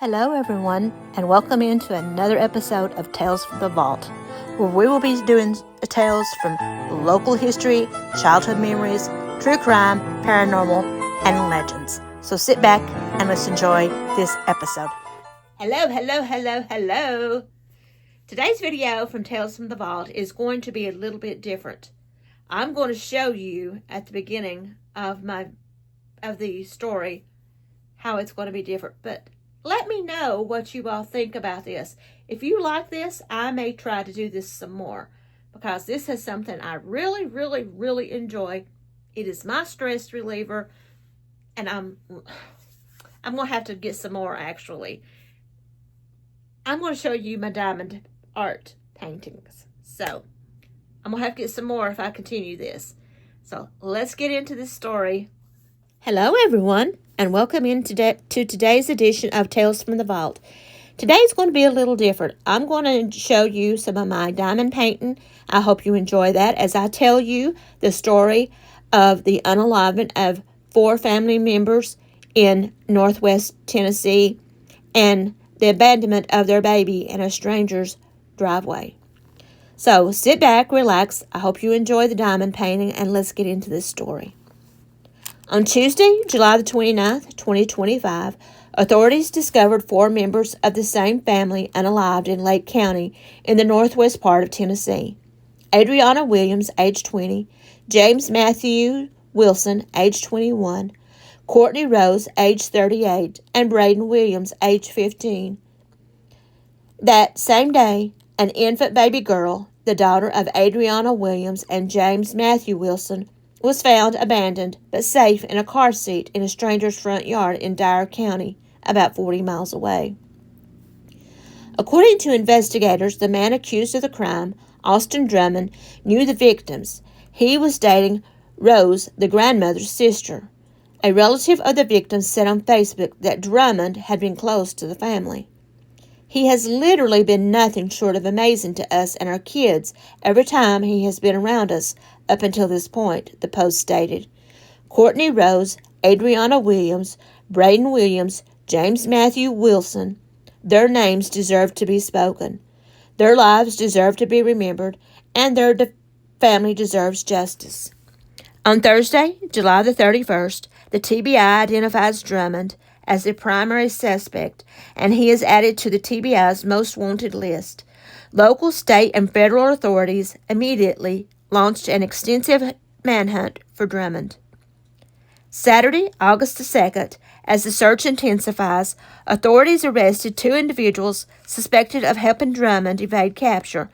Hello everyone, and welcome into another episode of Tales from the Vault, where we will be doing tales from local history, childhood memories, true crime, paranormal, and legends. So sit back and let's enjoy this episode. Hello. Today's video from Tales from the Vault is going to be a little bit different. I'm going to show you at the beginning of the story how it's going to be different, but let me know what you all think about this. If you like this, I may try to do this some more because this is something I really enjoy. It is my stress reliever, and I'm going to have to get some more actually. I'm going to show you my diamond art paintings. So I'm going to have to get some more if I continue this. So let's get into this story. Hello everyone, and welcome to today's edition of Tales from the Vault. Today's going to be a little different. I'm going to show you some of my diamond painting. I hope you enjoy that as I tell you the story of the unaliving of 4 family members in Northwest Tennessee and the abandonment of their baby in a stranger's driveway. So sit back, relax. I hope you enjoy the diamond painting, and let's get into this story. On Tuesday, July the 29th, 2025, authorities discovered 4 members of the same family unalived in Lake County in the northwest part of Tennessee. Adriana Williams, age 20, James Matthew Wilson, age 21, Courtney Rose, age 38, and Braden Williams, age 15. That same day, an infant baby girl, the daughter of Adriana Williams and James Matthew Wilson, was found abandoned but safe in a car seat in a stranger's front yard in Dyer County, about 40 miles away. According to investigators, the man accused of the crime, Austin Drummond, knew the victims. He was dating Rose, the grandmother's sister. A relative of the victims said on Facebook that Drummond had been close to the family. He has literally been nothing short of amazing to us and our kids every time he has been around us up until this point, the post stated. Courtney Rose, Adriana Williams, Braden Williams, James Matthew Wilson, their names deserve to be spoken. Their lives deserve to be remembered, and their family deserves justice. On Thursday, July the 31st, the TBI identifies Drummond as the primary suspect, and he is added to the TBI's most wanted list. Local, state, and federal authorities immediately launched an extensive manhunt for Drummond. Saturday, August the 2nd, as the search intensifies, authorities arrested 2 individuals suspected of helping Drummond evade capture.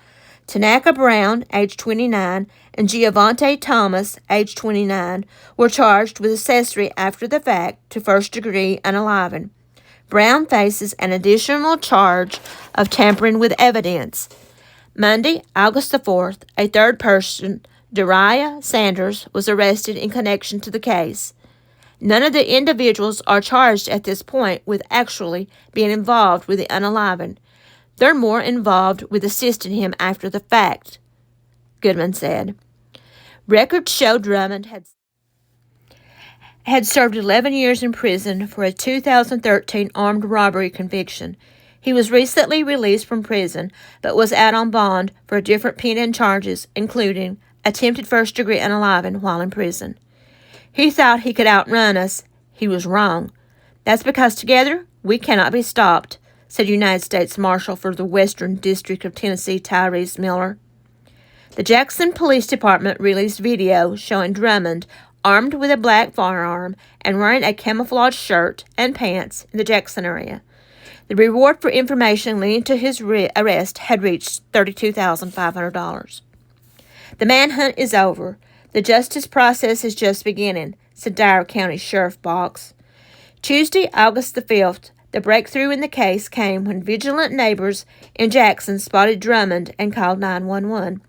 Tanaka Brown, age 29, and Giovante Thomas, age 29, were charged with accessory after the fact to first-degree unaliving. Brown faces an additional charge of tampering with evidence. Monday, August the 4th, a third person, Daria Sanders, was arrested in connection to the case. None of the individuals are charged at this point with actually being involved with the unaliving. They're more involved with assisting him after the fact, Goodman said. Records show Drummond had served 11 years in prison for a 2013 armed robbery conviction. He was recently released from prison, but was out on bond for different pending charges, including attempted first-degree unaliving while in prison. He thought he could outrun us. He was wrong. That's because together we cannot be stopped, said United States Marshal for the Western District of Tennessee, Tyrese Miller. The Jackson Police Department released video showing Drummond armed with a black firearm and wearing a camouflage shirt and pants in the Jackson area. The reward for information leading to his arrest had reached $32,500. The manhunt is over. The justice process is just beginning, said Dyer County Sheriff Box. Tuesday, August the 5th, the breakthrough in the case came when vigilant neighbors in Jackson spotted Drummond and called 911.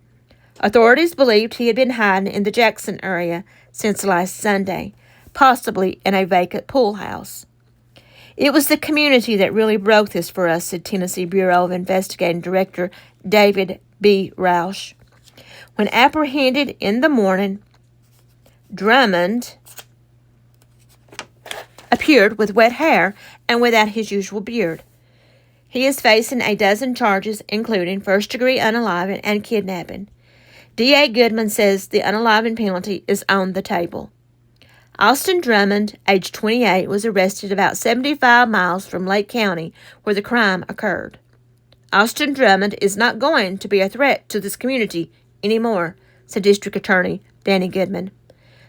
Authorities believed he had been hiding in the Jackson area since last Sunday, possibly in a vacant pool house. It was the community that really broke this for us, said Tennessee Bureau of Investigating Director David B. Roush. When apprehended in the morning, Drummond appeared with wet hair and without his usual beard. He is facing a dozen charges, including first-degree unaliving and kidnapping. D.A. Goodman says the unaliving penalty is on the table. Austin Drummond, age 28, was arrested about 75 miles from Lake County, where the crime occurred. Austin Drummond is not going to be a threat to this community anymore, said District Attorney Danny Goodman.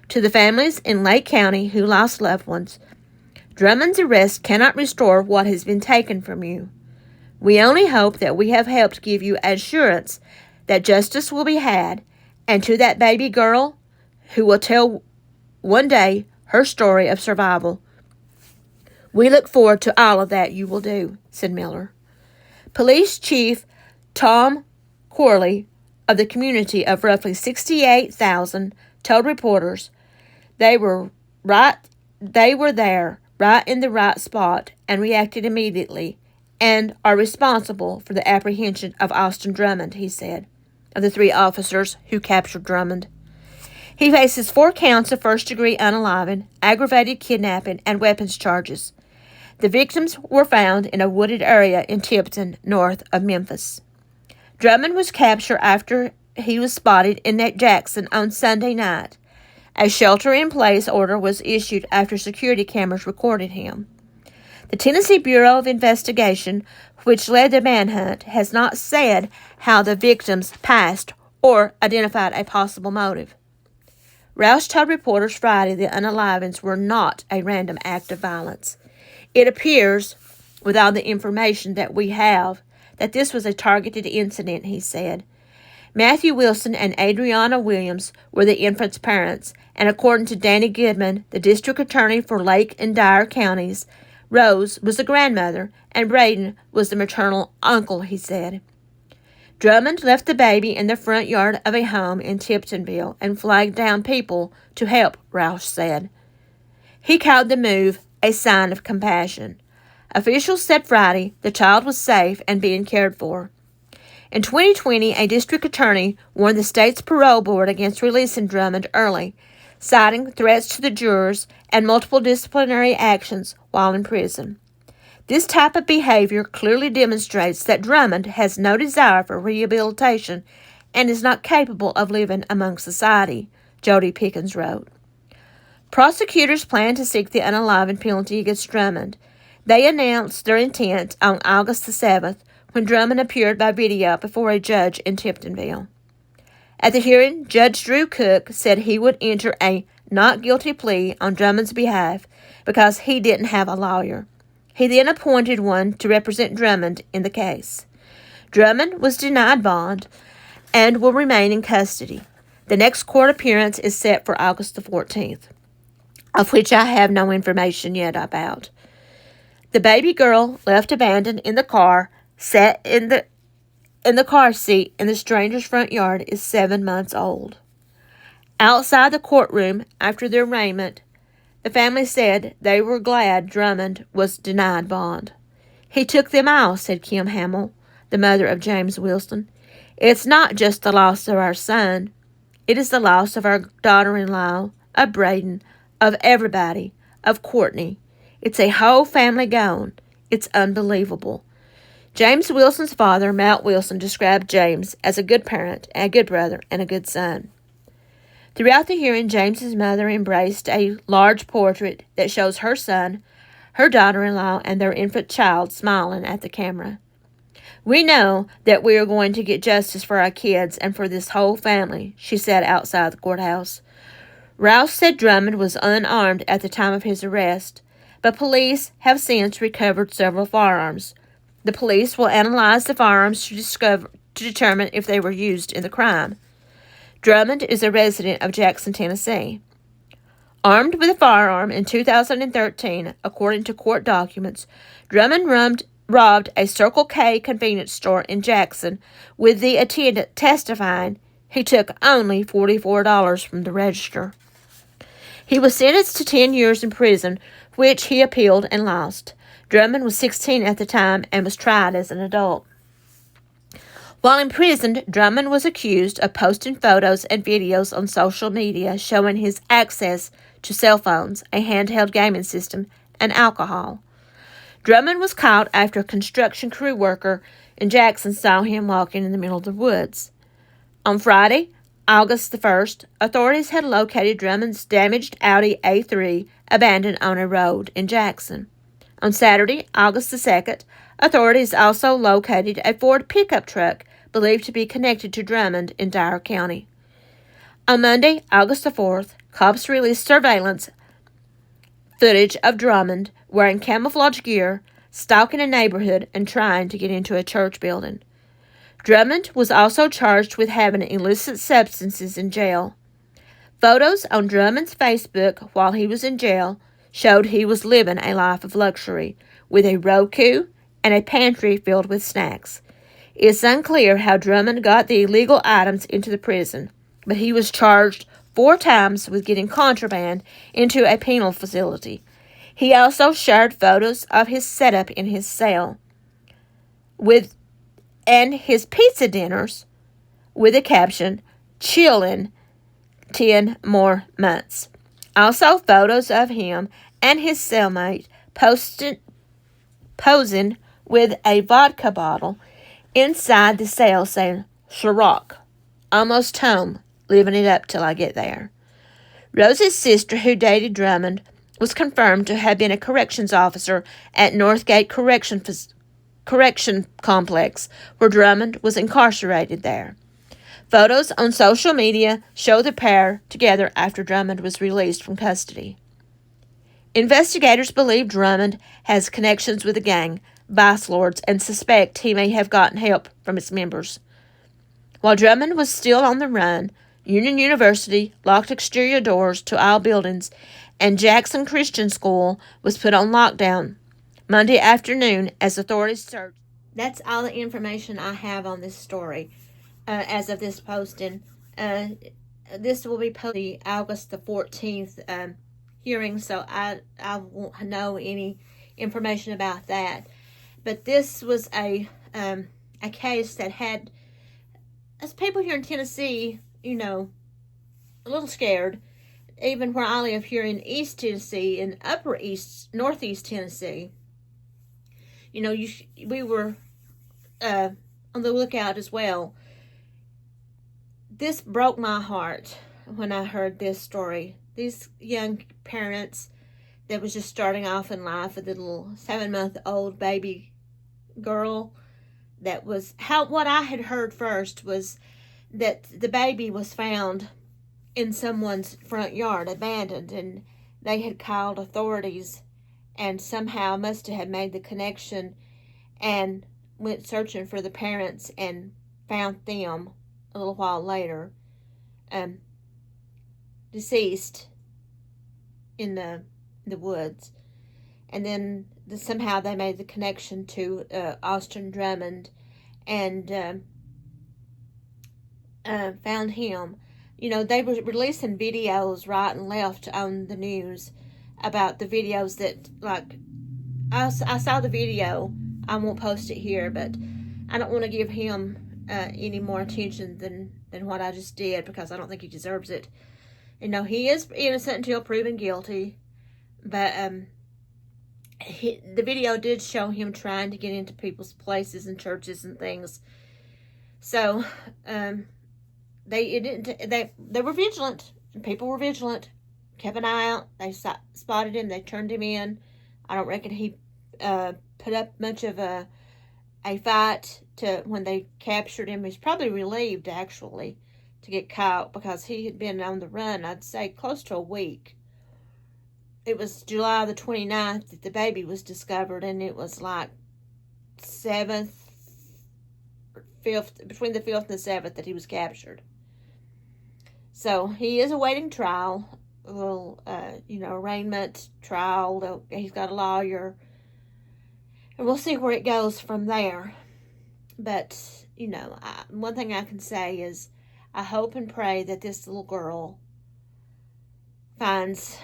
To the families in Lake County who lost loved ones, Drummond's arrest cannot restore what has been taken from you. We only hope that we have helped give you assurance that justice will be had, and to that baby girl who will tell one day her story of survival, we look forward to all of that you will do, said Miller. Police Chief Tom Corley of the community of roughly 68,000 told reporters they were there, right in the right spot, and reacted immediately, and are responsible for the apprehension of Austin Drummond, he said, of the 3 officers who captured Drummond. He faces 4 counts of first-degree unaliving, aggravated kidnapping, and weapons charges. The victims were found in a wooded area in Tipton, north of Memphis. Drummond was captured after he was spotted in Jackson on Sunday night. A shelter-in-place order was issued after security cameras recorded him. The Tennessee Bureau of Investigation, which led the manhunt, has not said how the victims passed or identified a possible motive. Roush told reporters Friday the unalivings were not a random act of violence. It appears, with all the information that we have, that this was a targeted incident, he said. Matthew Wilson and Adriana Williams were the infant's parents, and according to Danny Goodman, the district attorney for Lake and Dyer counties, Rose was the grandmother, and Braden was the maternal uncle, he said. Drummond left the baby in the front yard of a home in Tiptonville and flagged down people to help, Roush said. He called the move a sign of compassion. Officials said Friday the child was safe and being cared for. In 2020, a district attorney warned the state's parole board against releasing Drummond early, citing threats to the jurors and multiple disciplinary actions while in prison. This type of behavior clearly demonstrates that Drummond has no desire for rehabilitation and is not capable of living among society, Jody Pickens wrote. Prosecutors plan to seek the unaliving penalty against Drummond. They announced their intent on August the 7th when Drummond appeared by video before a judge in Tiptonville. At the hearing, Judge Drew Cook said he would enter a not guilty plea on Drummond's behalf because he didn't have a lawyer. He then appointed one to represent Drummond in the case. Drummond was denied bond and will remain in custody. The next court appearance is set for August the 14th, of which I have no information yet about. The baby girl left abandoned in the car, sat in the car seat in the stranger's front yard, is 7 months old. Outside the courtroom after their arraignment, the family said they were glad Drummond was denied bond. He took them all, said Kim Hamill, the mother of James Wilson. It's not just the loss of our son. It is the loss of our daughter-in-law, of Braden, of everybody, of Courtney. It's a whole family gone. It's unbelievable. James Wilson's father, Matt Wilson, described James as a good parent, a good brother, and a good son. Throughout the hearing, James's mother embraced a large portrait that shows her son, her daughter-in-law, and their infant child smiling at the camera. We know that we are going to get justice for our kids and for this whole family, she said outside the courthouse. Rouse said Drummond was unarmed at the time of his arrest, but police have since recovered several firearms. The police will analyze the firearms to determine if they were used in the crime. Drummond is a resident of Jackson, Tennessee. Armed with a firearm in 2013, according to court documents, Drummond robbed a Circle K convenience store in Jackson, with the attendant testifying he took only $44 from the register. He was sentenced to 10 years in prison, which he appealed and lost. Drummond was 16 at the time and was tried as an adult. While imprisoned, Drummond was accused of posting photos and videos on social media showing his access to cell phones, a handheld gaming system, and alcohol. Drummond was caught after a construction crew worker in Jackson saw him walking in the middle of the woods. On Friday, August the 1st, authorities had located Drummond's damaged Audi A3 abandoned on a road in Jackson. On Saturday, August the 2nd, authorities also located a Ford pickup truck believed to be connected to Drummond in Dyer County. On Monday, August the 4th, cops released surveillance footage of Drummond wearing camouflage gear, stalking a neighborhood, and trying to get into a church building. Drummond was also charged with having illicit substances in jail. Photos on Drummond's Facebook while he was in jail showed he was living a life of luxury, with a Roku and a pantry filled with snacks. It's unclear how Drummond got the illegal items into the prison, but he was charged 4 times with getting contraband into a penal facility. He also shared photos of his setup in his cell and his pizza dinners with a caption, "Chillin' 10 more months." Also, photos of him and his cellmate posing with a vodka bottle inside the cell saying, "Ciroc, almost home, living it up till I get there." Rose's sister, who dated Drummond, was confirmed to have been a corrections officer at Northgate Correction Complex, where Drummond was incarcerated there. Photos on social media show the pair together after Drummond was released from custody. Investigators believe Drummond has connections with the gang, Vice Lords, and suspect he may have gotten help from its members. While Drummond was still on the run, Union University locked exterior doors to all buildings, and Jackson Christian School was put on lockdown Monday afternoon as authorities searched. That's all the information I have on this story as of this posting. This will be posted August the 14th hearing, so I won't know any information about that. But this was a case that had, as people here in Tennessee, a little scared. Even where I live here in East Tennessee, in Northeast Tennessee, we were on the lookout as well. This broke my heart when I heard this story. These young parents that was just starting off in life with a little 7-month-old baby girl. That was what I had heard first was that the baby was found in someone's front yard, abandoned, and they had called authorities and somehow must have made the connection and went searching for the parents and found them a little while later, deceased in the woods. And then somehow they made the connection to Austin Drummond and found him. They were releasing videos right and left on the news about the videos that, like, I saw the video. I won't post it here, but I don't want to give him any more attention than what I just did, because I don't think he deserves it. He is innocent until proven guilty, but the video did show him trying to get into people's places and churches and things. So they were vigilant. People were vigilant, kept an eye out. They spotted him. They turned him in. I don't reckon he put up much of a fight to when they captured him. He's probably relieved, actually, to get caught, because he had been on the run, I'd say, close to a week. It was July the 29th that the baby was discovered, and it was like 7th, 5th, between the 5th and the 7th that he was captured. So he is awaiting trial, arraignment trial. He's got a lawyer, and we'll see where it goes from there. But, one thing I can say is I hope and pray that this little girl finds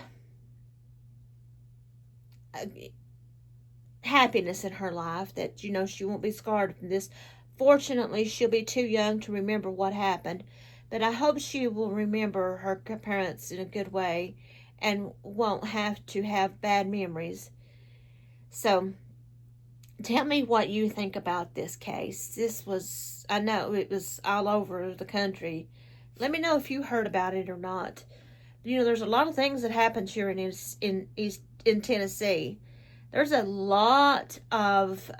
happiness in her life, that, she won't be scarred from this. Fortunately, she'll be too young to remember what happened, but I hope she will remember her parents in a good way and won't have to have bad memories. So, Tell me what you think about this case. This was, I know it was all over the country. Let me know if you heard about it or not. You know, there's a lot of things that happens here in Tennessee. There's a lot of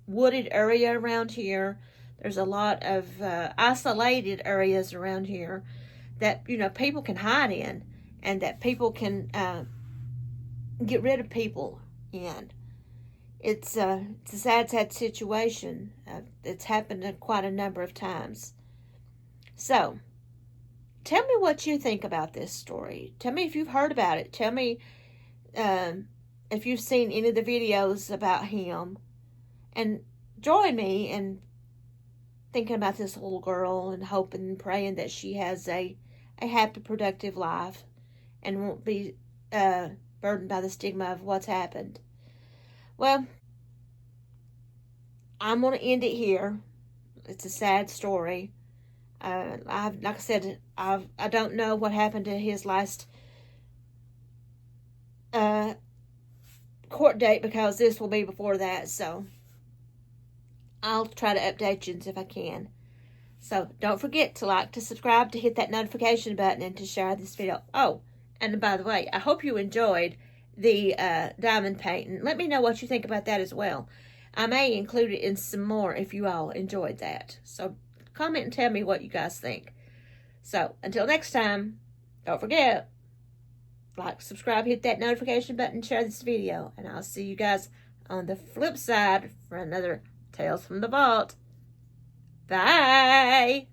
wooded area around here. There's a lot of isolated areas around here that, you know, people can hide in, and that people can get rid of people in. It's a sad situation. It's happened quite a number of times. So, tell me what you think about this story. Tell me if you've heard about it. Tell me if you've seen any of the videos about him. And join me in thinking about this little girl and hoping and praying that she has a happy, productive life and won't be burdened by the stigma of what's happened. Well, I'm going to end it here. It's a sad story. Like I said, I don't know what happened to his last court date, because this will be before that. So I'll try to update you if I can. So don't forget to like, to subscribe, to hit that notification button, and to share this video. Oh, and by the way, I hope you enjoyed the diamond painting. Let me know what you think about that as well. I may include it in some more if you all enjoyed that. So comment and tell me what you guys think. So until next time, don't forget, like, subscribe, hit that notification button, share this video, and I'll see you guys on the flip side for another Tales from the Vault. Bye!